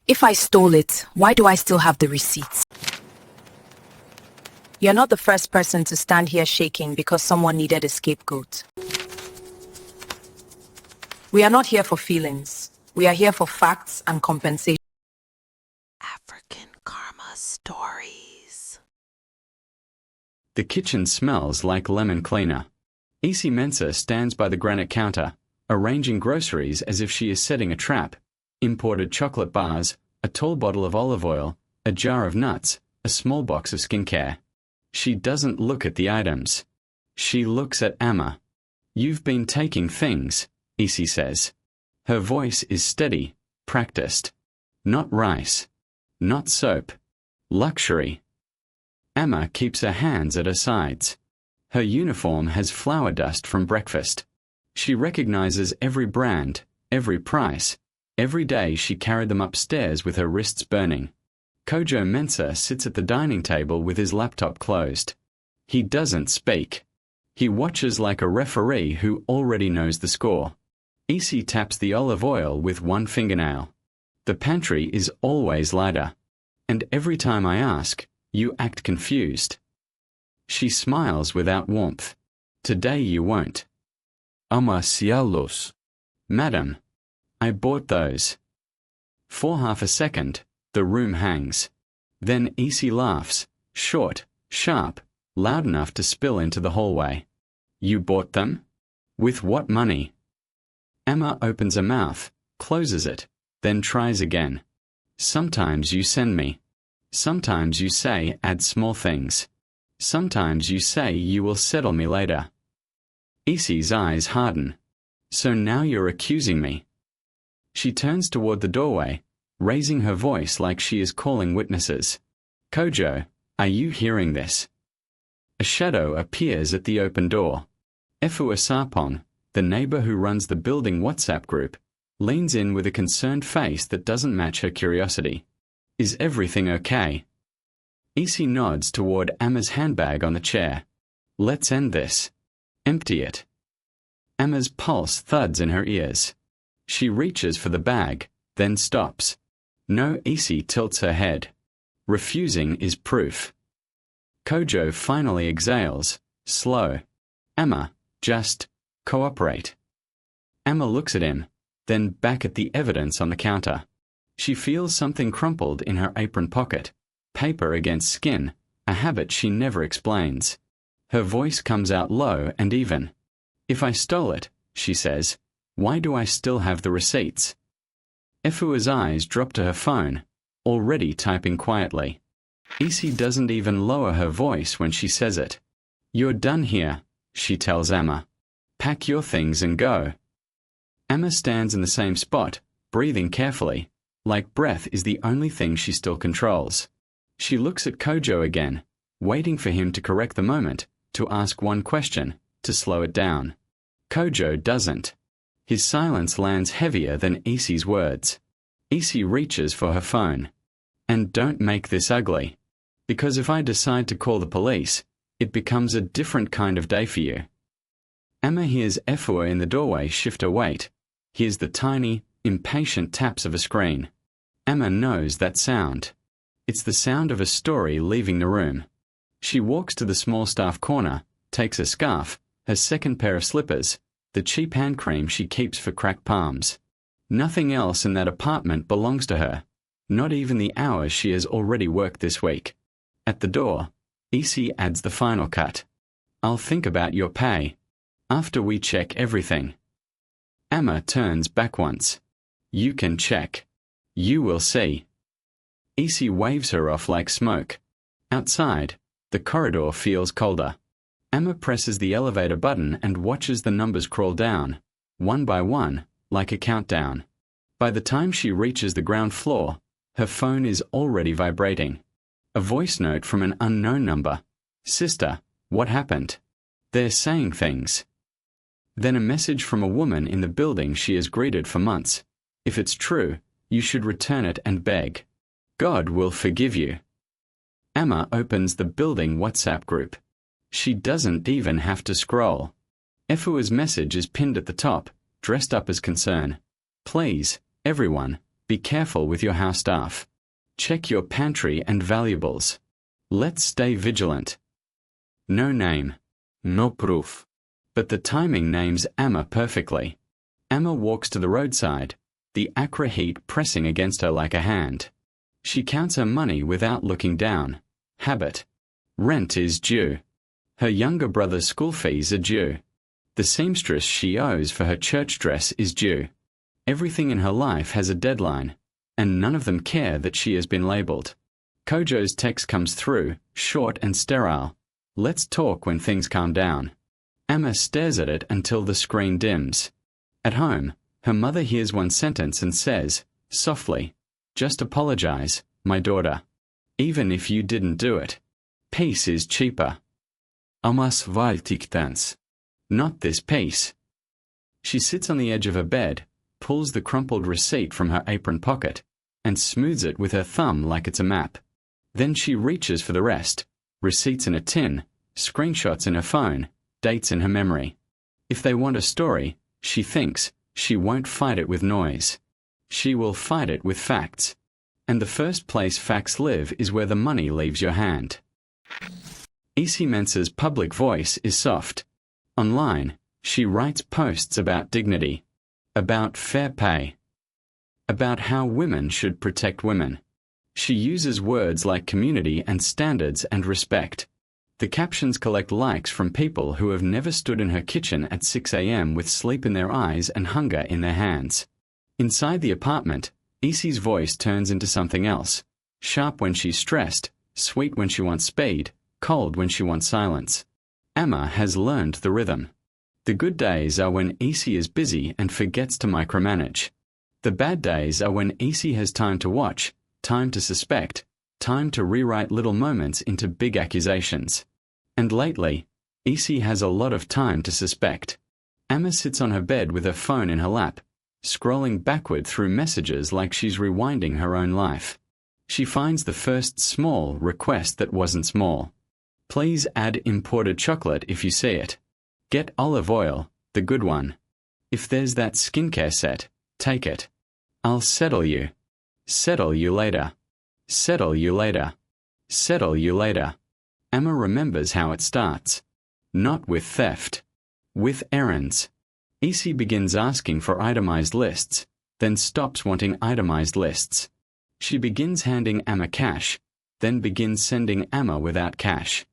If I stole it, why do I still have the receipts? You're not the first person to stand here shaking because someone needed a scapegoat. We are not here for feelings. We are here for facts and compensation. African karma stories. The kitchen smells like lemon cleaner. Isi Mensah stands by the granite counter, arranging groceries as if she is setting a trap. Imported chocolate bars, a tall bottle of olive oil, a jar of nuts, a small box of skincare. She doesn't look at the items. She looks at Amma. "You've been taking things," Isi says. Her voice is steady, practiced. Not rice. Not soap. Luxury. Amma keeps her hands at her sides. Her uniform has flour dust from breakfast. She recognizes every brand, every price. Every day she carried them upstairs with her wrists burning. Kojo Mensah sits at the dining table with his laptop closed. He doesn't speak. He watches like a referee who already knows the score. Isi taps the olive oil with one fingernail. "The pantry is always lighter. And every time I ask, you act confused." She smiles without warmth. "Today you won't." Ama cielos. "Madam, I bought those." For half a second, the room hangs. Then Isi laughs, short, sharp, loud enough to spill into the hallway. "You bought them? With what money?" Amma opens her mouth, closes it, then tries again. "Sometimes you send me. Sometimes you say add small things. Sometimes you say you will settle me later." Isi's eyes harden. "So now you're accusing me." She turns toward the doorway, raising her voice like she is calling witnesses. "Kojo, are you hearing this?" A shadow appears at the open door. Efua Sarpong, the neighbor who runs the building WhatsApp group, leans in with a concerned face that doesn't match her curiosity. "Is everything okay?" Isi nods toward Amma's handbag on the chair. "Let's end this. Empty it." Amma's pulse thuds in her ears. She reaches for the bag, then stops. No, Isi tilts her head. Refusing is proof. Kojo finally exhales, slow. "Amma, just cooperate." Amma looks at him, then back at the evidence on the counter. She feels something crumpled in her apron pocket. Paper against skin, a habit she never explains. Her voice comes out low and even. "If I stole it," she says, "why do I still have the receipts?" Efua's eyes drop to her phone, already typing quietly. Isi doesn't even lower her voice when she says it. "You're done here," she tells Amma. "Pack your things and go." Amma stands in the same spot, breathing carefully, like breath is the only thing she still controls. She looks at Kojo again, waiting for him to correct the moment, to ask one question, to slow it down. Kojo doesn't. His silence lands heavier than Isi's words. Isi reaches for her phone. "And don't make this ugly. Because if I decide to call the police, it becomes a different kind of day for you." Amma hears Efua in the doorway shift her weight, hears the tiny, impatient taps of a screen. Amma knows that sound. It's the sound of a story leaving the room. She walks to the small staff corner, takes a scarf, her second pair of slippers, the cheap hand cream she keeps for cracked palms. Nothing else in that apartment belongs to her, not even the hours she has already worked this week. At the door, Isi adds the final cut. "I'll think about your pay. After we check everything." Amma turns back once. "You can check. You will see." Isi waves her off like smoke. Outside, the corridor feels colder. Amma presses the elevator button and watches the numbers crawl down, one by one, like a countdown. By the time she reaches the ground floor, her phone is already vibrating. A voice note from an unknown number. "Sister, what happened?" They're saying things. Then a message from a woman in the building she has greeted for months. "If it's true, you should return it and beg. God will forgive you." Amma opens the building WhatsApp group. She doesn't even have to scroll. Efua's message is pinned at the top, dressed up as concern. "Please, everyone, Be careful with your house staff. Check your pantry and valuables. Let's stay vigilant. No name. No proof. But the timing names Amma perfectly. Amma walks to the roadside, the Accra heat pressing against her like a hand. She counts her money without looking down. Habit. Rent is due. Her younger brother's school fees are due. The seamstress she owes for her church dress is due. Everything in her life has a deadline, and none of them care that she has been labelled. Kojo's text comes through, short and sterile. Let's talk when things calm down. Amma stares at it until the screen dims. At home, her mother hears one sentence and says, softly, just apologize, my daughter. Even if you didn't do it. Peace is cheaper. Amas valtiktans. Not this peace. She sits on the edge of her bed, pulls the crumpled receipt from her apron pocket, and smooths it with her thumb like it's a map. Then she reaches for the rest, receipts in a tin, screenshots in her phone, dates in her memory. If they want a story, she thinks, she won't fight it with noise. She will fight it with facts. And the first place facts live is where the money leaves your hand. Isi Mensah's public voice is soft. Online, she writes posts about dignity, about fair pay, about how women should protect women. She uses words like community and standards and respect. The captions collect likes from people who have never stood in her kitchen at 6 a.m. with sleep in their eyes and hunger in their hands. Inside the apartment, Isi's voice turns into something else. Sharp when she's stressed, sweet when she wants speed, cold when she wants silence. Amma has learned the rhythm. The good days are when Isi is busy and forgets to micromanage. The bad days are when Isi has time to watch, time to suspect, time to rewrite little moments into big accusations. And lately, Isi has a lot of time to suspect. Amma sits on her bed with her phone in her lap, scrolling backward through messages like she's rewinding her own life. She finds the first small request that wasn't small. Please add imported chocolate if you see it. Get olive oil, the good one. If there's that skincare set, take it. I'll settle you. Settle you later. Settle you later. Settle you later. Amma remembers how it starts. Not with theft. With errands. Isi begins asking for itemized lists, then stops wanting itemized lists. She begins handing Amma cash, then begins sending Amma without cash.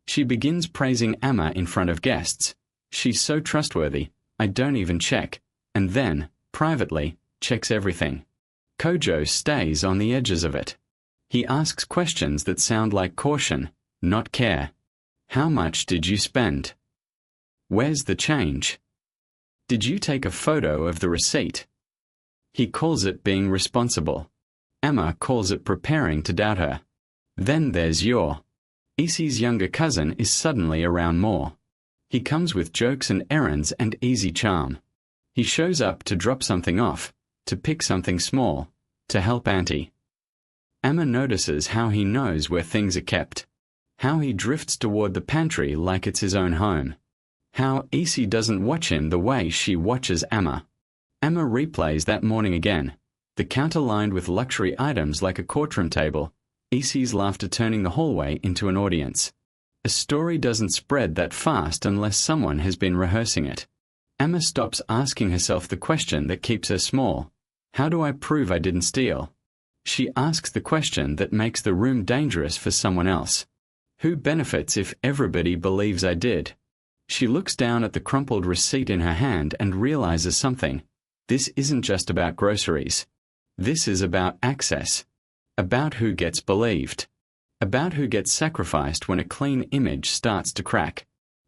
She begins praising Amma in front of guests. She's so trustworthy, I don't even check, and then, privately, checks everything. Kojo stays on the edges of it. He asks questions that sound like caution, not care. How much did you spend? Where's the change? Did you take a photo of the receipt? He calls it being responsible. Amma calls it preparing to doubt her. Then there's your. Isi's younger cousin is suddenly around more. He comes with jokes and errands and easy charm. He shows up to drop something off, to pick something small, to help Auntie. Amma notices how he knows where things are kept, how he drifts toward the pantry like it's his own home, how Isi doesn't watch him the way she watches Amma. Amma replays that morning again, the counter lined with luxury items like a courtroom table, Isi's laughter turning the hallway into an audience. A story doesn't spread that fast unless someone has been rehearsing it. Amma stops asking herself the question that keeps her small. How do I prove I didn't steal? She asks the question that makes the room dangerous for someone else. Who benefits if everybody believes I did? She looks down at the crumpled receipt in her hand and realizes something. This isn't just about groceries. This is about access. About who gets believed. About who gets sacrificed when a clean image starts to crack.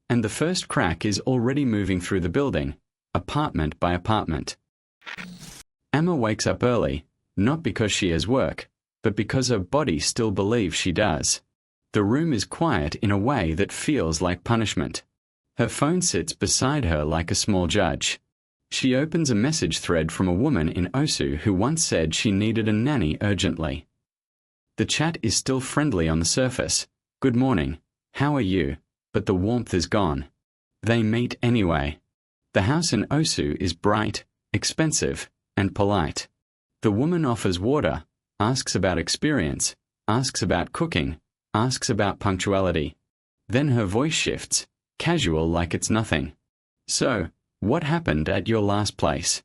And the first crack is already moving through the building, apartment by apartment. Amma wakes up early, not because she has work, but because her body still believes she does. The room is quiet in a way that feels like punishment. Her phone sits beside her like a small judge. She opens a message thread from a woman in Osu who once said she needed a nanny urgently. The chat is still friendly on the surface. Good morning. How are you? But the warmth is gone. They meet anyway. The house in Osu is bright, expensive, and polite. The woman offers water, asks about experience, asks about cooking, asks about punctuality. Then her voice shifts, casual like it's nothing. So, what happened at your last place?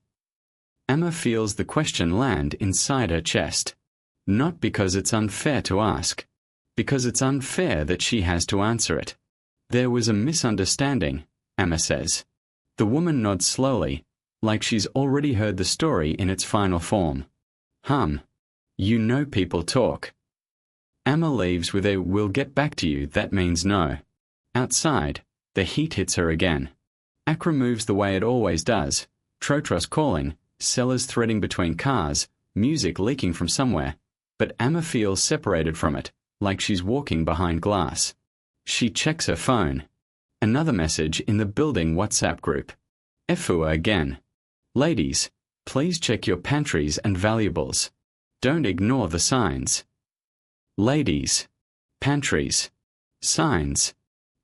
Emma feels the question land inside her chest. Not because it's unfair to ask, because it's unfair that she has to answer it. There was a misunderstanding, Emma says. The woman nods slowly, like she's already heard the story in its final form. You know people talk. Emma leaves with a "we'll get back to you" that means no. Outside, the heat hits her again. Accra moves the way it always does, trotros calling, sellers threading between cars, music leaking from somewhere, but Emma feels separated from it, like she's walking behind glass. She checks her phone. Another message in the building WhatsApp group. Efua again. Ladies, please check your pantries and valuables. Don't ignore the signs. Ladies. Pantries. Signs.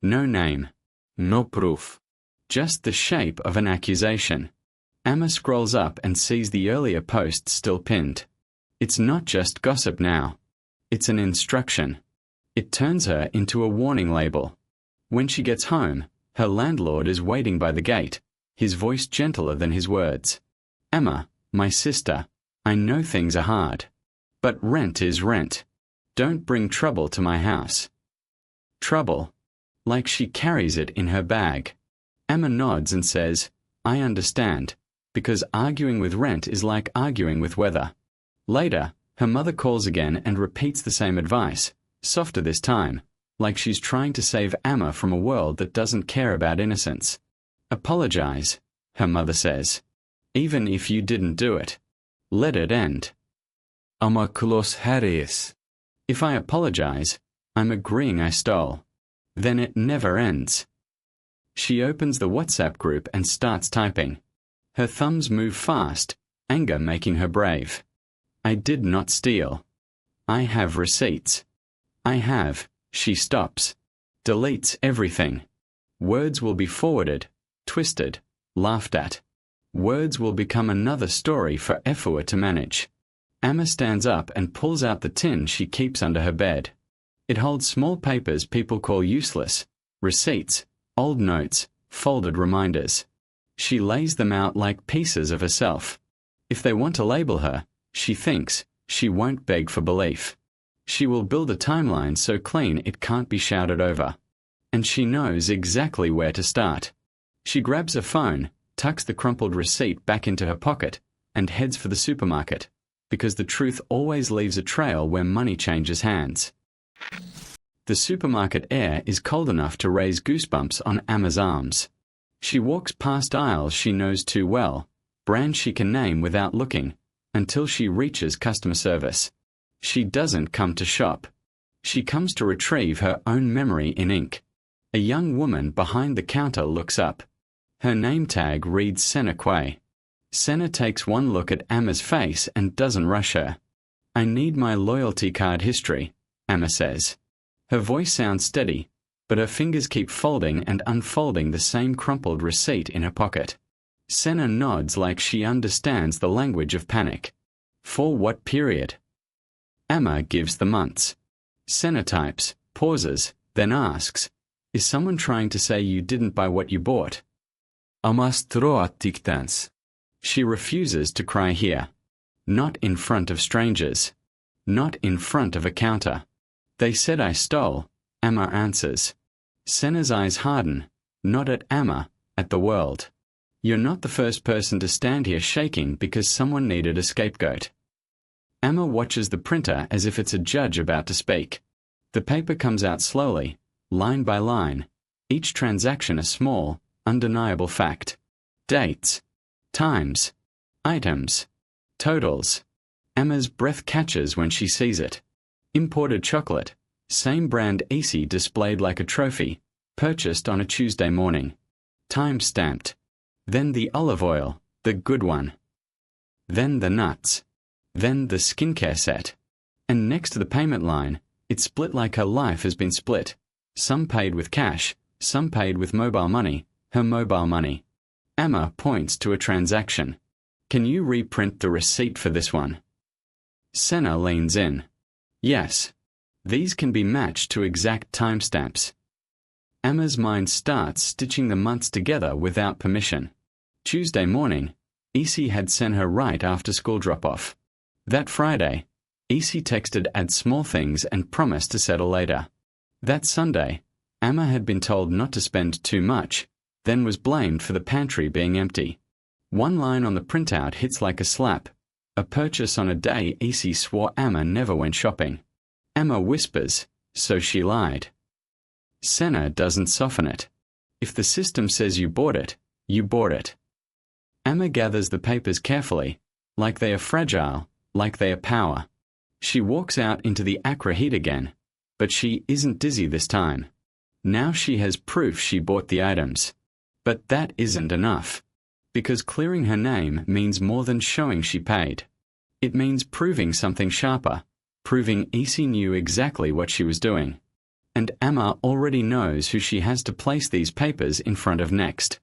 No name. No proof. Just the shape of an accusation. Emma scrolls up and sees the earlier post still pinned. It's not just gossip now. It's an instruction. It turns her into a warning label. When she gets home, her landlord is waiting by the gate, his voice gentler than his words. Emma, my sister, I know things are hard. But rent is rent. Don't bring trouble to my house. Trouble. Like she carries it in her bag. Emma nods and says, I understand, because arguing with rent is like arguing with weather. Later, her mother calls again and repeats the same advice, softer this time, like she's trying to save Emma from a world that doesn't care about innocence. Apologize, her mother says. Even if you didn't do it. Let it end. Ama klos haries. If I apologize, I'm agreeing I stole. Then it never ends. She opens the WhatsApp group and starts typing. Her thumbs move fast, anger making her brave. I did not steal. I have receipts. I have. She stops. Deletes everything. Words will be forwarded, twisted, laughed at. Words will become another story for Efua to manage. Emma stands up and pulls out the tin she keeps under her bed. It holds small papers people call useless, receipts, old notes, folded reminders. She lays them out like pieces of herself. If they want to label her, she thinks, she won't beg for belief. She will build a timeline so clean it can't be shouted over. And she knows exactly where to start. She grabs her phone, tucks the crumpled receipt back into her pocket, and heads for the supermarket, because the truth always leaves a trail where money changes hands. The supermarket air is cold enough to raise goosebumps on Emma's arms. She walks past aisles she knows too well, brands she can name without looking, until she reaches customer service. She doesn't come to shop. She comes to retrieve her own memory in ink. A young woman behind the counter looks up. Her name tag reads Senna Quay. Senna takes one look at Emma's face and doesn't rush her. I need my loyalty card history, Emma says. Her voice sounds steady, but her fingers keep folding and unfolding the same crumpled receipt in her pocket. Senna nods like she understands the language of panic. For what period? Emma gives the months. Senna types, pauses, then asks, is someone trying to say you didn't buy what you bought? Amas troatiktans. She refuses to cry here. Not in front of strangers. Not in front of a counter. They said I stole, Emma answers. Senna's eyes harden, not at Emma, at the world. You're not the first person to stand here shaking because someone needed a scapegoat. Emma watches the printer as if it's a judge about to speak. The paper comes out slowly, line by line, each transaction a small, undeniable fact. Dates. Times. Items. Totals. Emma's breath catches when she sees it. Imported chocolate. Same brand Easy displayed like a trophy. Purchased on a Tuesday morning. Time stamped. Then the olive oil, the good one. Then the nuts. Then the skincare set. And next to the payment line, it's split like her life has been split. Some paid with cash, some paid with mobile money, her mobile money. Emma points to a transaction. Can you reprint the receipt for this one? Senna leans in. Yes. These can be matched to exact timestamps. Emma's mind starts stitching the months together without permission. Tuesday morning, Essie had sent her right after school drop-off. That Friday, Essie texted add small things and promised to settle later. That Sunday, Emma had been told not to spend too much, then was blamed for the pantry being empty. One line on the printout hits like a slap. A purchase on a day Essie swore Emma never went shopping. Emma whispers, so she lied. Senna doesn't soften it. If the system says you bought it, you bought it. Emma gathers the papers carefully, like they are fragile, like they are power. She walks out into the Accra heat again, but she isn't dizzy this time. Now she has proof she bought the items. But that isn't enough. Because clearing her name means more than showing she paid. It means proving something sharper, proving Essie knew exactly what she was doing. And Emma already knows who she has to place these papers in front of next.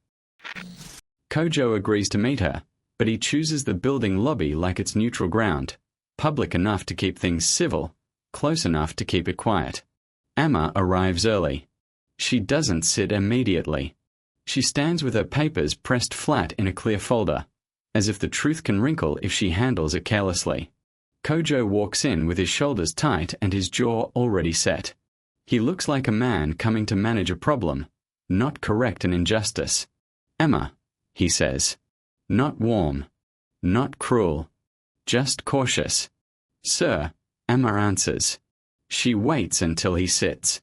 Kojo agrees to meet her, but he chooses the building lobby like it's neutral ground, public enough to keep things civil, close enough to keep it quiet. Emma arrives early. She doesn't sit immediately. She stands with her papers pressed flat in a clear folder, as if the truth can wrinkle if she handles it carelessly. Kojo walks in with his shoulders tight and his jaw already set. He looks like a man coming to manage a problem, not correct an injustice. Emma, he says. Not warm. Not cruel. Just cautious. Sir, Emma answers. She waits until he sits.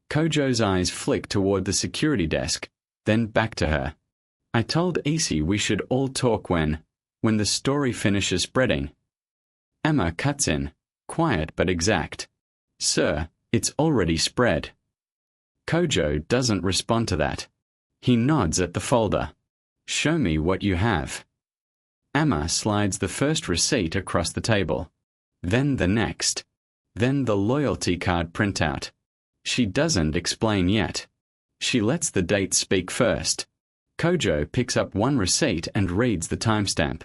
Kojo's eyes flick toward the security desk, then back to her. I told Essie we should all talk when the story finishes spreading. Emma cuts in, quiet but exact. Sir, it's already spread. Kojo doesn't respond to that. He nods at the folder. Show me what you have. Emma slides the first receipt across the table. Then the next. Then the loyalty card printout. She doesn't explain yet. She lets the date speak first. Kojo picks up one receipt and reads the timestamp.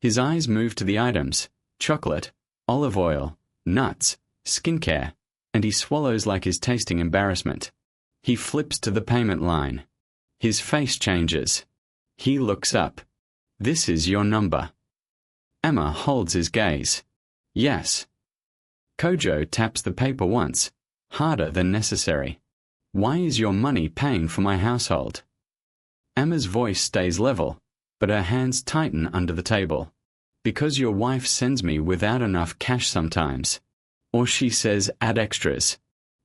His eyes move to the items: chocolate, olive oil, nuts, skincare, and he swallows like he's tasting embarrassment. He flips to the payment line. His face changes. He looks up. This is your number. Emma holds his gaze. Yes. Kojo taps the paper once, harder than necessary. Why is your money paying for my household? Emma's voice stays level, but her hands tighten under the table. Because your wife sends me without enough cash sometimes. Or she says add extras.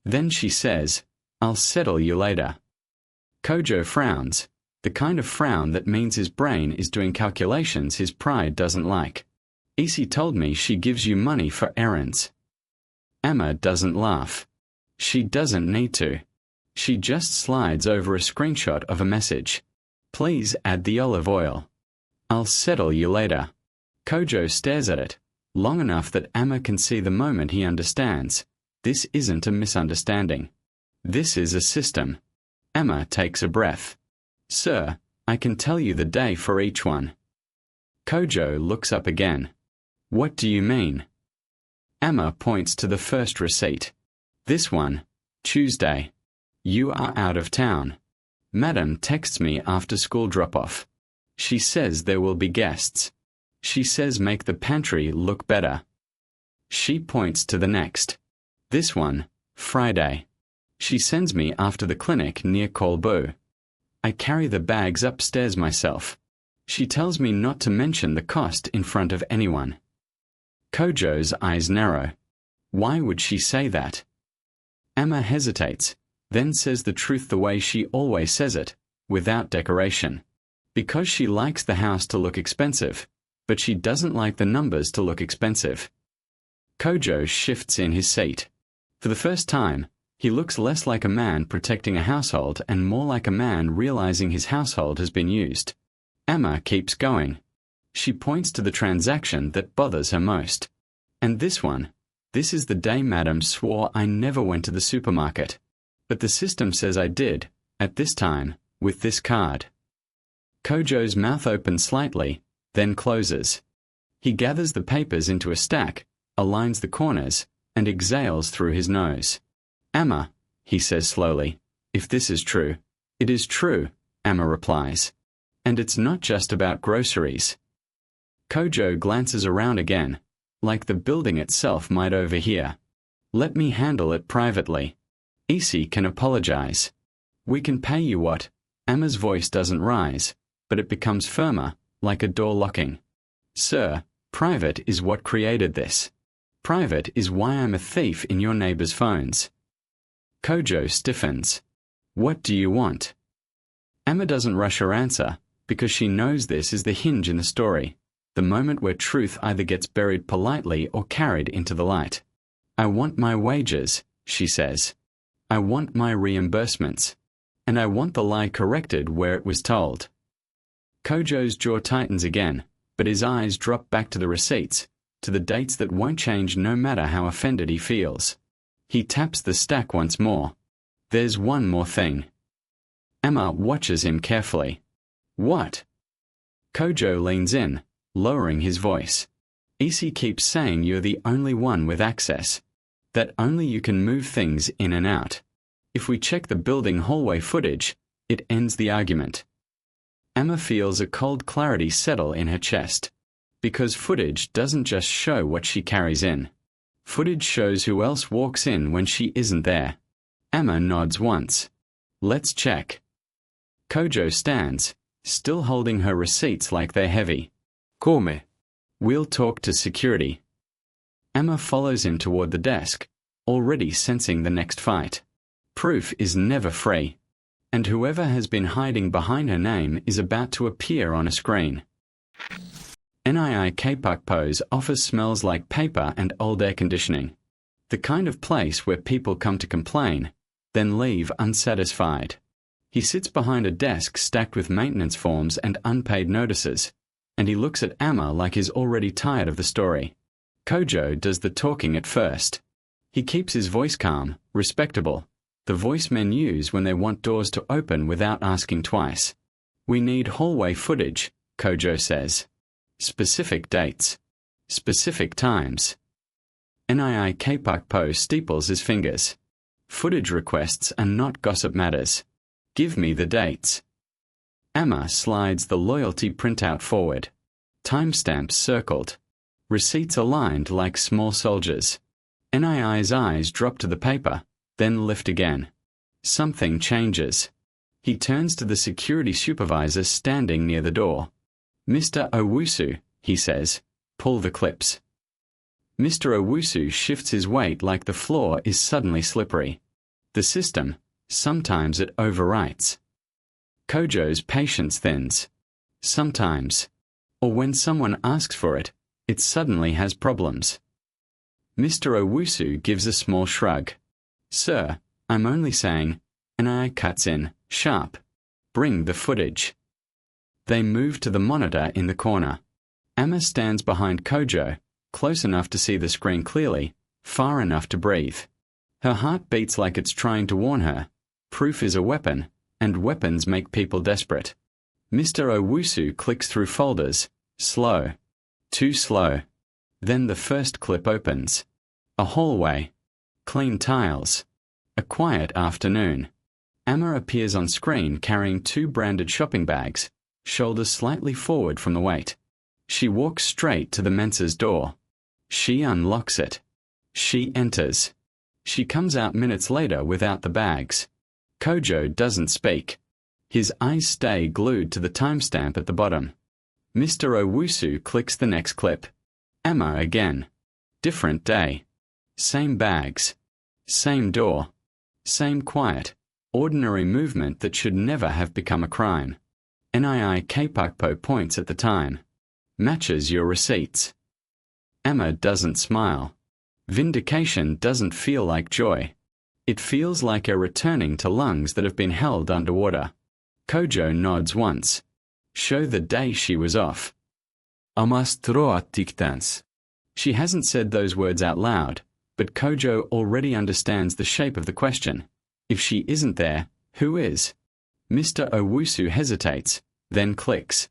Then she says, I'll settle you later. Kojo frowns, the kind of frown that means his brain is doing calculations his pride doesn't like. Essie told me she gives you money for errands. Emma doesn't laugh. She doesn't need to. She just slides over a screenshot of a message. Please add the olive oil. I'll settle you later. Kojo stares at it, long enough that Emma can see the moment he understands. This isn't a misunderstanding. This is a system. Emma takes a breath. Sir, I can tell you the day for each one. Kojo looks up again. What do you mean? Emma points to the first receipt. This one, Tuesday. You are out of town. Madam texts me after school drop-off. She says there will be guests. She says make the pantry look better. She points to the next. This one, Friday. She sends me after the clinic near Kolbu. I carry the bags upstairs myself. She tells me not to mention the cost in front of anyone. Kojo's eyes narrow. Why would she say that? Emma hesitates, then says the truth the way she always says it, without decoration. Because she likes the house to look expensive, but she doesn't like the numbers to look expensive. Kojo shifts in his seat. For the first time, he looks less like a man protecting a household and more like a man realizing his household has been used. Emma keeps going. She points to the transaction that bothers her most. And this one, this is the day Madam swore I never went to the supermarket. But the system says I did, at this time, with this card. Kojo's mouth opens slightly, then closes. He gathers the papers into a stack, aligns the corners, and exhales through his nose. Amma, he says slowly, if this is true. It is true, Amma replies. And it's not just about groceries. Kojo glances around again, like the building itself might overhear. Let me handle it privately. Isi can apologize. We can pay you what? Amma's voice doesn't rise, but it becomes firmer, like a door locking. Sir, private is what created this. Private is why I'm a thief in your neighbor's phones. Kojo stiffens. What do you want? Amma doesn't rush her answer, because she knows this is the hinge in the story, the moment where truth either gets buried politely or carried into the light. I want my wages, she says. I want my reimbursements. And I want the lie corrected where it was told. Kojo's jaw tightens again, but his eyes drop back to the receipts, to the dates that won't change no matter how offended he feels. He taps the stack once more. There's one more thing. Amma watches him carefully. What? Kojo leans in, lowering his voice. Isi keeps saying you're the only one with access, that only you can move things in and out. If we check the building hallway footage, it ends the argument. Amma feels a cold clarity settle in her chest, because footage doesn't just show what she carries in. Footage shows who else walks in when she isn't there. Amma nods once. Let's check. Kojo stands, still holding her receipts like they're heavy. Come. We'll talk to security. Amma follows him toward the desk, already sensing the next fight. Proof is never free, and whoever has been hiding behind her name is about to appear on a screen. NII Kapakpo's office smells like paper and old air conditioning, the kind of place where people come to complain, then leave unsatisfied. He sits behind a desk stacked with maintenance forms and unpaid notices, and he looks at Amma like he's already tired of the story. Kojo does the talking at first. He keeps his voice calm, respectable, the voice men use when they want doors to open without asking twice. We need hallway footage, Kojo says. Specific dates. Specific times. NII Kapakpo steeples his fingers. Footage requests are not gossip matters. Give me the dates. Amma slides the loyalty printout forward. Timestamps circled. Receipts aligned like small soldiers. NII's eyes drop to the paper, then lift again. Something changes. He turns to the security supervisor standing near the door. Mr. Owusu, he says, pull the clips. Mr. Owusu shifts his weight like the floor is suddenly slippery. The system, sometimes it overwrites. Kojo's patience thins. Sometimes. Or when someone asks for it, it suddenly has problems. Mr. Owusu gives a small shrug. Sir, I'm only saying, and I cuts in, sharp. Bring the footage. They move to the monitor in the corner. Amma stands behind Kojo, close enough to see the screen clearly, far enough to breathe. Her heart beats like it's trying to warn her. Proof is a weapon, and weapons make people desperate. Mr. Owusu clicks through folders, slow. Too slow. Then the first clip opens. A hallway. Clean tiles. A quiet afternoon. Amma appears on screen carrying 2 branded shopping bags, shoulders slightly forward from the weight. She walks straight to the Mensa's door. She unlocks it. She enters. She comes out minutes later without the bags. Kojo doesn't speak. His eyes stay glued to the timestamp at the bottom. Mr. Owusu clicks the next clip. Amma again. Different day. Same bags. Same door. Same quiet, ordinary movement that should never have become a crime. NII Kapakpo points at the time. Matches your receipts. Amma doesn't smile. Vindication doesn't feel like joy. It feels like a returning to lungs that have been held underwater. Kojo nods once. Show the day she was off. Amastrooatiktans. She hasn't said those words out loud, but Kojo already understands the shape of the question. If she isn't there, who is? Mr. Owusu hesitates, then clicks.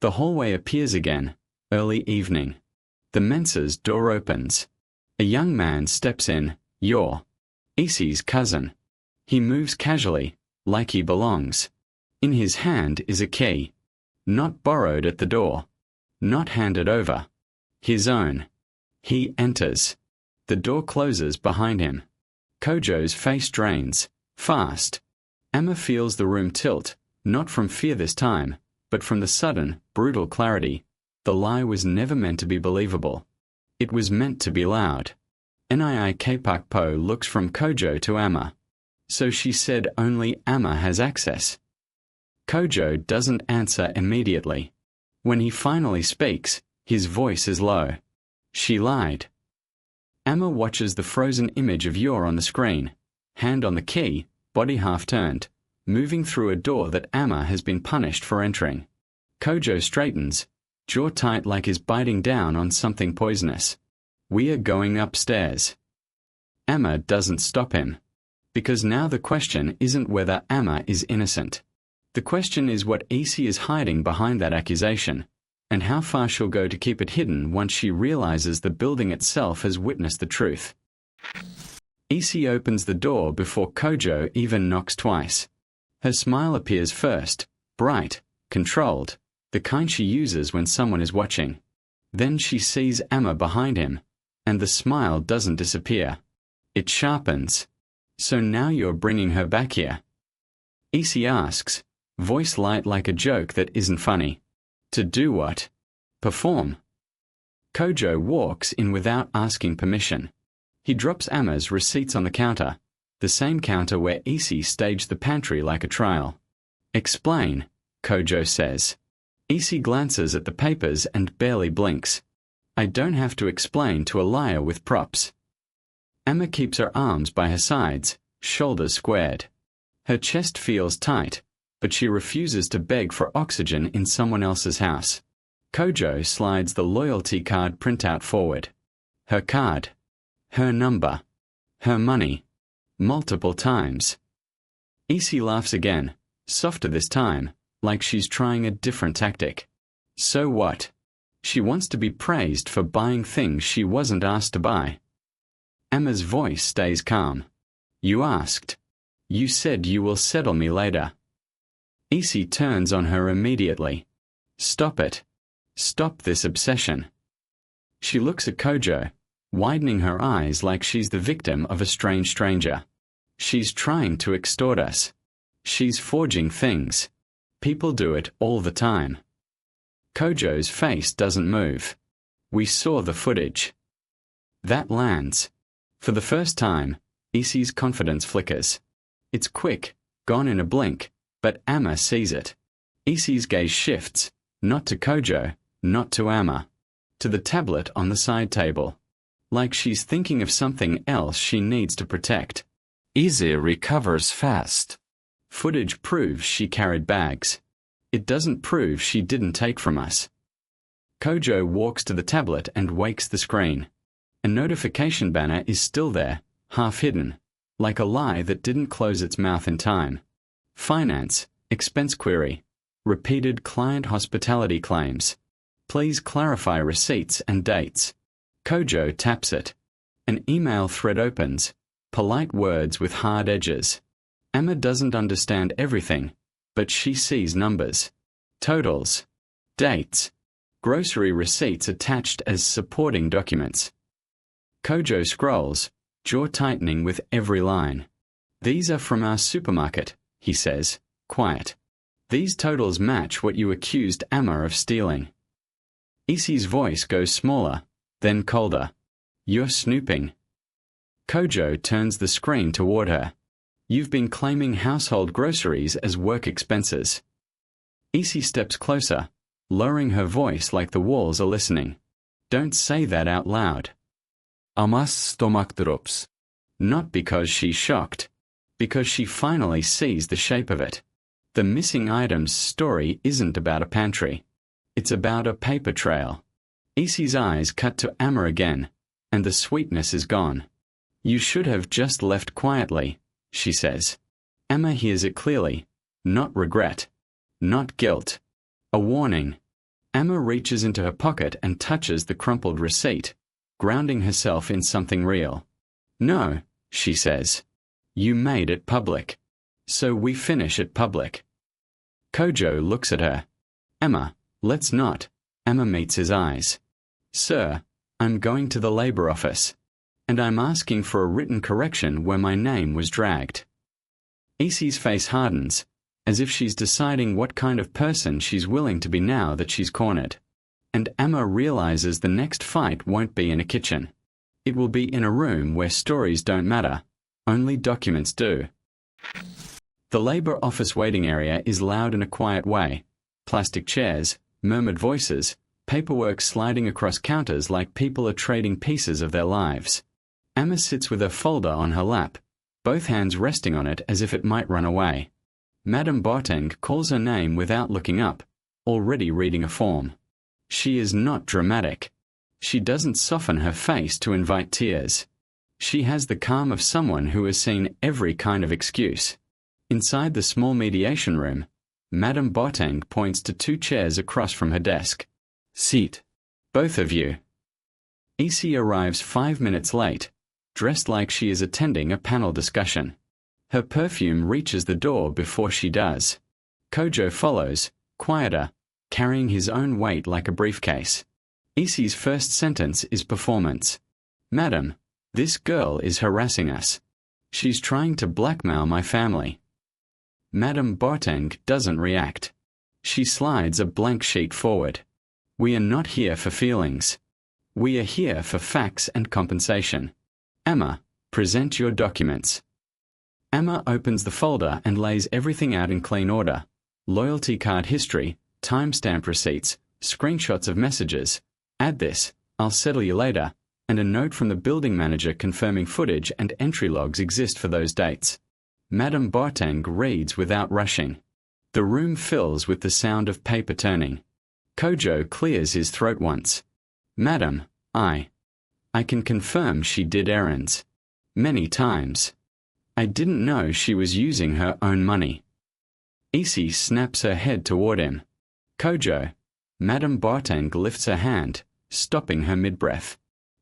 The hallway appears again, early evening. The mensa's door opens. A young man steps in, you're Isi's cousin. He moves casually, like he belongs. In his hand is a key. Not borrowed at the door. Not handed over. His own. He enters. The door closes behind him. Kojo's face drains, fast. Emma feels the room tilt, not from fear this time, but from the sudden, brutal clarity. The lie was never meant to be believable. It was meant to be loud. Nii Kapakpo looks from Kojo to Emma. So she said only Emma has access. Kojo doesn't answer immediately. When he finally speaks, his voice is low. She lied. Emma watches the frozen image of Yor on the screen, hand on the key, body half turned, moving through a door that Emma has been punished for entering. Kojo straightens, jaw tight like he's biting down on something poisonous. We are going upstairs. Emma doesn't stop him. Because now the question isn't whether Emma is innocent. The question is what Isi is hiding behind that accusation, and how far she'll go to keep it hidden once she realizes the building itself has witnessed the truth. Isi opens the door before Kojo even knocks twice. Her smile appears first, bright, controlled, the kind she uses when someone is watching. Then she sees Emma behind him, and the smile doesn't disappear. It sharpens. So now you're bringing her back here? Isi asks, voice light like a joke that isn't funny. To do what? Perform. Kojo walks in without asking permission. He drops Emma's receipts on the counter, the same counter where Isi staged the pantry like a trial. Explain, Kojo says. Isi glances at the papers and barely blinks. I don't have to explain to a liar with props. Emma keeps her arms by her sides, shoulders squared. Her chest feels tight, but she refuses to beg for oxygen in someone else's house. Kojo slides the loyalty card printout forward. Her card. Her number. Her money. Multiple times. Isi laughs again, softer this time, like she's trying a different tactic. So what? She wants to be praised for buying things she wasn't asked to buy. Emma's voice stays calm. You asked. You said you will settle me later. Isi turns on her immediately. Stop it. Stop this obsession. She looks at Kojo, widening her eyes like she's the victim of a strange stranger. She's trying to extort us. She's forging things. People do it all the time. Kojo's face doesn't move. We saw the footage. That lands. For the first time, Isi's confidence flickers. It's quick, gone in a blink, but Emma sees it. Isi's gaze shifts, not to Kojo, not to Emma, to the tablet on the side table. Like she's thinking of something else she needs to protect. Isi recovers fast. Footage proves she carried bags. It doesn't prove she didn't take from us. Kojo walks to the tablet and wakes the screen. A notification banner is still there, half hidden, like a lie that didn't close its mouth in time. Finance, expense query, repeated client hospitality claims. Please clarify receipts and dates. Kojo taps it. An email thread opens, polite words with hard edges. Emma doesn't understand everything, but she sees numbers. Totals. Dates. Grocery receipts attached as supporting documents. Kojo scrolls, jaw tightening with every line. These are from our supermarket, he says, quiet. These totals match what you accused Emma of stealing. Isi's voice goes smaller, then colder. You're snooping. Kojo turns the screen toward her. You've been claiming household groceries as work expenses. Isi steps closer, lowering her voice like the walls are listening. Don't say that out loud. Ama's stomach drops. Not because she's shocked, because she finally sees the shape of it. The missing items story isn't about a pantry. It's about a paper trail. Isi's eyes cut to Emma again, and the sweetness is gone. You should have just left quietly, she says. Emma hears it clearly. Not regret. Not guilt. A warning. Emma reaches into her pocket and touches the crumpled receipt, grounding herself in something real. No, she says. You made it public. So we finish it public. Kojo looks at her. Emma, let's not. Emma meets his eyes. Sir, I'm going to the Labour Office, and I'm asking for a written correction where my name was dragged. Isi's face hardens, as if she's deciding what kind of person she's willing to be now that she's cornered. And Emma realizes the next fight won't be in a kitchen. It will be in a room where stories don't matter, only documents do. The Labour Office waiting area is loud in a quiet way. Plastic chairs, murmured voices, paperwork sliding across counters like people are trading pieces of their lives. Emma sits with her folder on her lap, both hands resting on it as if it might run away. Madame Boateng calls her name without looking up, already reading a form. She is not dramatic. She doesn't soften her face to invite tears. She has the calm of someone who has seen every kind of excuse. Inside the small mediation room, Madame Boateng points to 2 chairs across from her desk. Seat. Both of you. Isi arrives 5 minutes late, dressed like she is attending a panel discussion. Her perfume reaches the door before she does. Kojo follows, quieter, carrying his own weight like a briefcase. Isi's first sentence is performance. Madam, this girl is harassing us. She's trying to blackmail my family. Madame Boateng doesn't react. She slides a blank sheet forward. We are not here for feelings. We are here for facts and compensation. Emma, present your documents. Emma opens the folder and lays everything out in clean order. Loyalty card history, timestamp receipts, screenshots of messages. Add this, I'll settle you later, and a note from the building manager confirming footage and entry logs exist for those dates. Madame Boateng reads without rushing. The room fills with the sound of paper turning. Kojo clears his throat once. Madam, I can confirm she did errands. Many times. I didn't know she was using her own money. Isi snaps her head toward him. Kojo. Madame Boateng lifts her hand, stopping her mid-breath.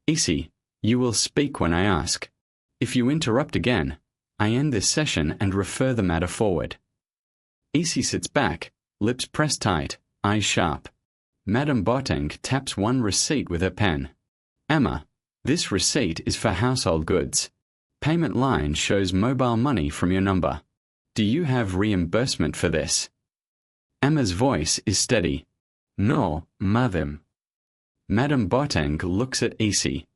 Isi, you will speak when I ask. If you interrupt again, I end this session and refer the matter forward. Isi sits back, lips pressed tight, eyes sharp. Madame Boateng taps one receipt with her pen. Emma, this receipt is for household goods. Payment line shows mobile money from your number. Do you have reimbursement for this? Emma's voice is steady. No, madam. Madame Boateng looks at Isi.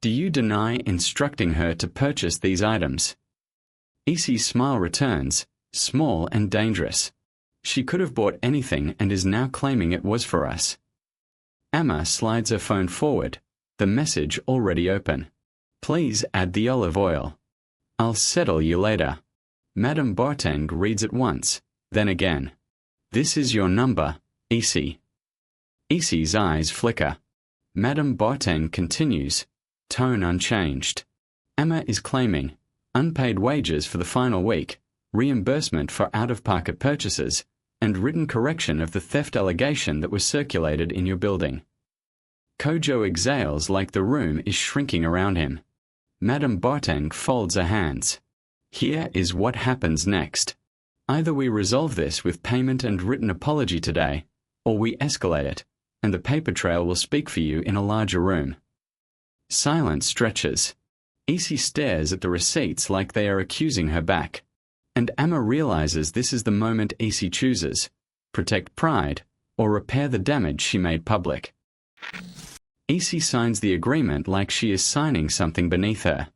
Do you deny instructing her to purchase these items? Isi's smile returns, small and dangerous. She could have bought anything and is now claiming it was for us. Emma slides her phone forward, the message already open. Please add the olive oil. I'll settle you later. Madame Boateng reads it once, then again. This is your number, Isi. Isi's eyes flicker. Madame Boateng continues, tone unchanged. Emma is claiming unpaid wages for the final week, reimbursement for out-of-pocket purchases, and written correction of the theft allegation that was circulated in your building. Kojo exhales like the room is shrinking around him. Madame Boateng folds her hands. Here is what happens next. Either we resolve this with payment and written apology today, or we escalate it, and the paper trail will speak for you in a larger room. Silence stretches. Isi stares at the receipts like they are accusing her back. And Emma realizes this is the moment Isi chooses: protect pride, or repair the damage she made public. Isi signs the agreement like she is signing something beneath her.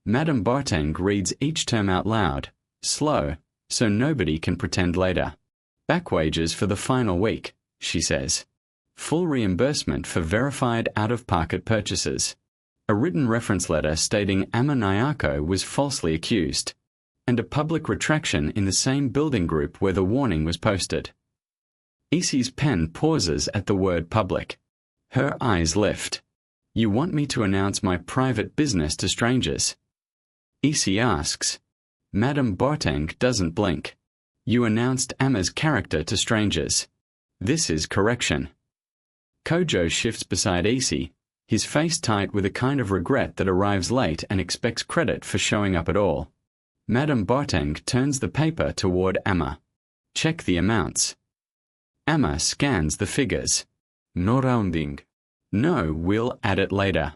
Madame Boateng reads each term out loud, slow, so nobody can pretend later. Back wages for the final week, she says. Full reimbursement for verified out-of-pocket purchases. A written reference letter stating Amma Nyako was falsely accused. And a public retraction in the same building group where the warning was posted. Isi's pen pauses at the word public. Her eyes lift. You want me to announce my private business to strangers? Isi asks. Madame Boateng doesn't blink. You announced Emma's character to strangers. This is correction. Kojo shifts beside Isi, his face tight with a kind of regret that arrives late and expects credit for showing up at all. Madame Boateng turns the paper toward Emma. Check the amounts. Emma scans the figures. No rounding. No, we'll add it later.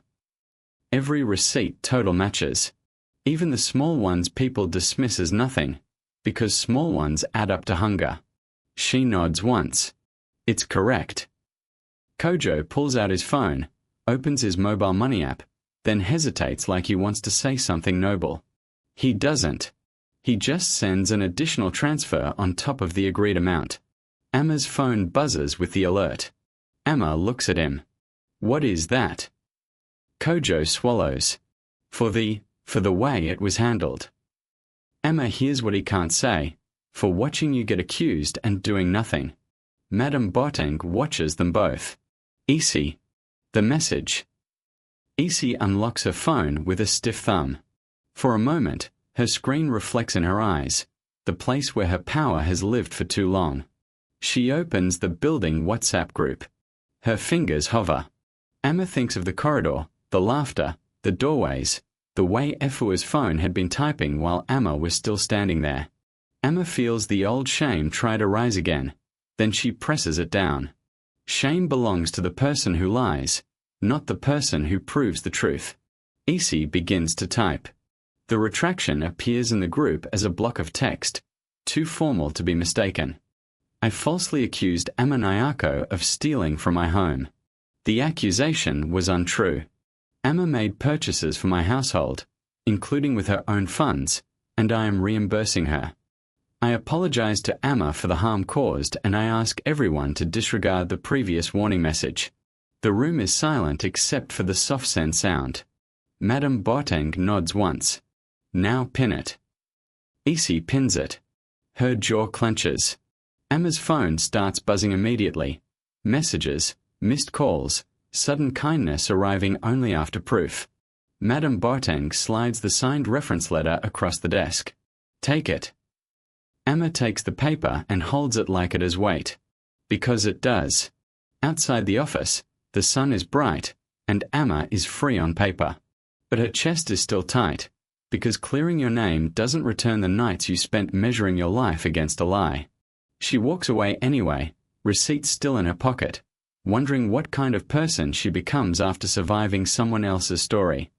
Every receipt total matches. Even the small ones people dismiss as nothing, because small ones add up to hunger. She nods once. It's correct. Kojo pulls out his phone, opens his mobile money app, then hesitates like he wants to say something noble. He doesn't. He just sends an additional transfer on top of the agreed amount. Emma's phone buzzes with the alert. Emma looks at him. What is that? Kojo swallows. For the way it was handled. Emma hears what he can't say. For watching you get accused and doing nothing. Madame Boateng watches them both. Isi. The message. Isi unlocks her phone with a stiff thumb. For a moment, her screen reflects in her eyes, the place where her power has lived for too long. She opens the building WhatsApp group. Her fingers hover. Emma thinks of the corridor, the laughter, the doorways, the way Efua's phone had been typing while Emma was still standing there. Emma feels the old shame try to rise again, then she presses it down. Shame belongs to the person who lies, not the person who proves the truth. Isi begins to type. The retraction appears in the group as a block of text, too formal to be mistaken. I falsely accused Emma Nyako of stealing from my home. The accusation was untrue. Emma made purchases for my household, including with her own funds, and I am reimbursing her. I apologize to Emma for the harm caused and I ask everyone to disregard the previous warning message. The room is silent except for the soft send sound. Madame Boateng nods once. Now pin it. Isi pins it. Her jaw clenches. Emma's phone starts buzzing immediately. Messages, missed calls, sudden kindness arriving only after proof. Madame Boateng slides the signed reference letter across the desk. Take it. Emma takes the paper and holds it like it has weight. Because it does. Outside the office, the sun is bright, and Emma is free on paper. But her chest is still tight, because clearing your name doesn't return the nights you spent measuring your life against a lie. She walks away anyway, receipts still in her pocket, wondering what kind of person she becomes after surviving someone else's story.